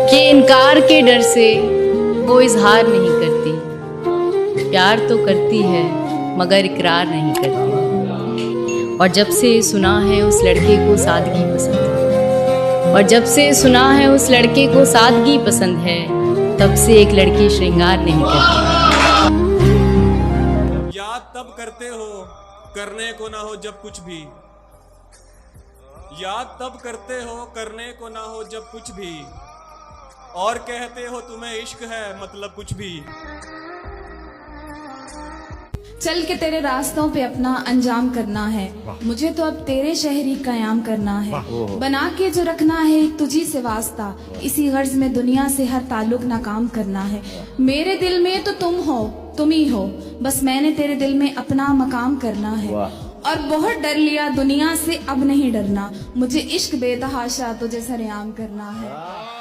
कि इनकार के डर से वो इजहार नहीं करती। प्यार तो करती है मगर इकरार नहीं करती। और जब से सुना है उस लड़के को सादगी पसंद है, और जब से सुना है उस लड़के को सादगी पसंद है, तब से एक लड़की श्रृंगार नहीं करती। याद तब करते हो करने को ना हो जब कुछ भी, याद तब करते हो करने को ना हो जब कुछ भी, और कहते हो तुम्हें इश्क है मतलब कुछ भी। चल के तेरे रास्तों पे अपना अंजाम करना है, मुझे तो अब तेरे शहरी कयाम करना है। बना के जो रखना है एक तुझी से वास्ता, इसी गर्ज में दुनिया से हर ताल्लुक नाकाम करना है। मेरे दिल में तो तुम हो, तुम ही हो, बस मैंने तेरे दिल में अपना मकाम करना है। और बहुत डर लिया दुनिया से, अब नहीं डरना, मुझे इश्क बेतहाशा तुझे सरेआम करना है।